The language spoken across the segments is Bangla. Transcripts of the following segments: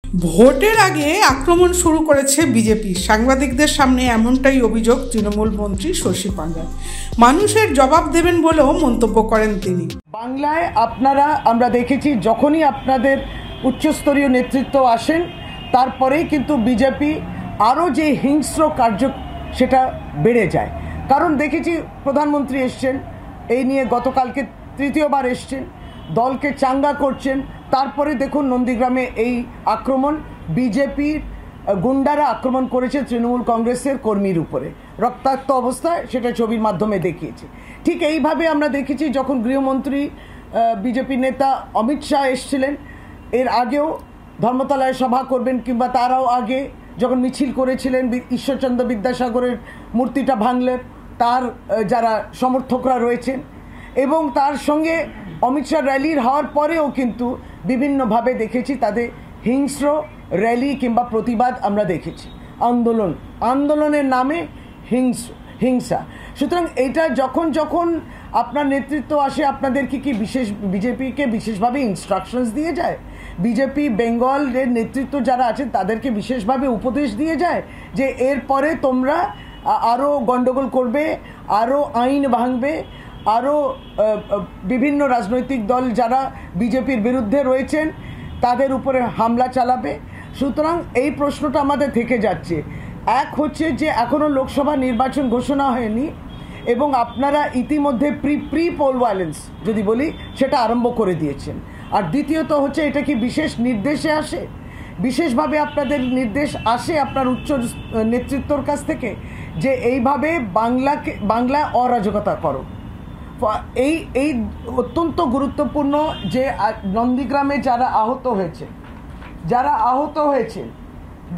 ভোটের আগে আক্রমণ শুরু করেছে বিজেপি। সাংবাদিকদের সামনে এমনটাই অভিযোগ তৃণমূল মন্ত্রী শশী পাঞ্জার। মানুষের জবাব দেবেন বলেও মন্তব্য করেন তিনি। বাংলায় আমরা দেখেছি যখনই আপনাদের উচ্চস্তরীয় নেতৃত্ব আসেন তারপরেই কিন্তু বিজেপি আরও যে হিংস্র কার্য সেটা বেড়ে যায়। কারণ দেখেছি প্রধানমন্ত্রী এসছেন, এই নিয়ে গতকালকে তৃতীয়বার এসছেন, দলকে চাঙ্গা করছেন। তারপরে দেখুন নন্দীগ্রামে এই আক্রমণ, বিজেপির গুন্ডারা আক্রমণ করেছে তৃণমূল কংগ্রেসের কর্মীর উপরে, রক্তাক্ত অবস্থায়, সেটা ছবির মাধ্যমে দেখিয়েছে। ঠিক এইভাবে আমরা দেখেছি যখন গৃহমন্ত্রী বিজেপি নেতা অমিত শাহ এসছিলেন, এর আগেও ধর্মতলায় সভা করবেন কিংবা তারাও আগে যখন মিছিল করেছিলেন ঈশ্বরচন্দ্র বিদ্যাসাগরের মূর্তিটা ভাঙলেন, তার যারা সমর্থকরা রয়েছেন, এবং তার সঙ্গে অমিত শাহ র্যালির হওয়ার পরেও কিন্তু বিভিন্নভাবে দেখেছি তাদের হিংস্র র্যালি কিংবা প্রতিবাদ আমরা দেখেছি। আন্দোলনের নামে হিংসা। সুতরাং এটা যখন আপনার নেতৃত্ব আসে, আপনাদেরকে কি বিজেপিকে বিশেষভাবে ইনস্ট্রাকশনস দিয়ে যায়? বিজেপি বেঙ্গলের নেতৃত্ব যারা আছেন তাদেরকে বিশেষভাবে উপদেশ দিয়ে যায় যে এরপরে তোমরা আরও গণ্ডগোল করবে, আরও আইন ভাঙবে, আরও বিভিন্ন রাজনৈতিক দল যারা বিজেপির বিরুদ্ধে রয়েছেন তাদের উপরে হামলা চালাবে? সুতরাং এই প্রশ্নটা আমাদের থেকে যাচ্ছে। এক হচ্ছে যে এখনও লোকসভা নির্বাচন ঘোষণা হয়নি এবং আপনারা ইতিমধ্যে প্রি পোল ভায়োলেন্স যদি বলি সেটা আরম্ভ করে দিয়েছেন। আর দ্বিতীয়ত হচ্ছে এটা কি বিশেষ নির্দেশে আসে, বিশেষভাবে আপনাদের নির্দেশ আসে আপনার উচ্চ নেতৃত্বর কাছ থেকে যে এইভাবে বাংলা অরাজকতা করো? এই অত্যন্ত গুরুত্বপূর্ণ যে নন্দীগ্রামে যারা আহত হয়েছে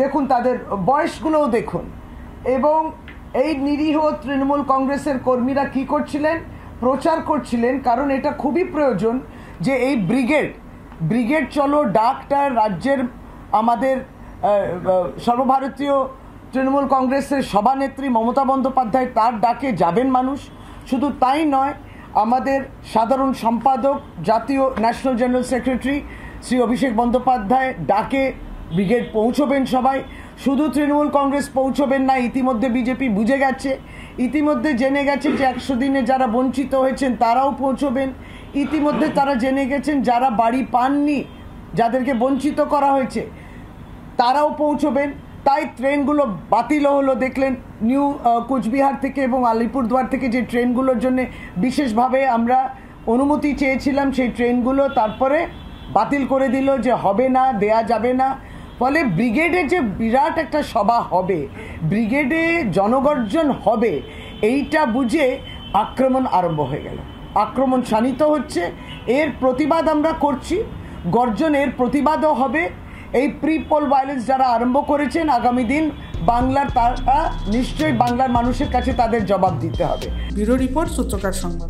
দেখুন, তাদের বয়সগুলোও দেখুন, এবং এই নিরীহ তৃণমূল কংগ্রেসের কর্মীরা কি করছিলেন, প্রচার করছিলেন। কারণ এটা খুবই প্রয়োজন যে এই ব্রিগেড চলো ডাকটা রাজ্যের আমাদের সর্বভারতীয় তৃণমূল কংগ্রেসের সভানেত্রী মমতা বন্দ্যোপাধ্যায়, তার ডাকে যাবেন মানুষ। শুধু তাই নয়, আমাদের সাধারণ সম্পাদক, জাতীয় national general secretary Shri Abhishek Bandyopadhyay ডাকে ব্রিগেড পৌঁছবেন সবাই। শুধু তৃণমূল কংগ্রেস পৌঁছবেন না, ইতিমধ্যে বিজেপি বুঝে গেছে, ইতিমধ্যে জেনে গেছে যে 100 দিনে যারা বঞ্চিত হয়েছেন তারাও পৌঁছবেন। ইতিমধ্যে তারা জেনে গেছেন যারা বাড়ি পাননি, যাদেরকে বঞ্চিত করা হয়েছে, তারাও পৌঁছবেন। তাই ট্রেনগুলো বাতিল হলো, দেখলেন নিউ কুচবিহার থেকে এবং আলিপুরদুয়ার থেকে যে ট্রেনগুলোর জন্য বিশেষভাবে আমরা অনুমতি চেয়েছিলাম, সেই ট্রেনগুলো তারপরে বাতিল করে দিল যে হবে না, দেয়া যাবে না। ফলে ব্রিগেডে যে বিরাট একটা সভা হবে, ব্রিগেডে জনগর্জন হবে, এইটা বুঝে আক্রমণ আরম্ভ হয়ে গেল। আক্রমণ শানিত হচ্ছে, এর প্রতিবাদ আমরা করছি, গর্জনের প্রতিবাদও হবে। এই প্রি পোল ভায়োলেন্স যারা আরম্ভ করেছেন, আগামী দিন তারা নিশ্চয়ই বাংলার মানুষের কাছে তাদের জবাব দিতে হবে। ব্যুরো রিপোর্ট, সূত্রকার সংবাদ।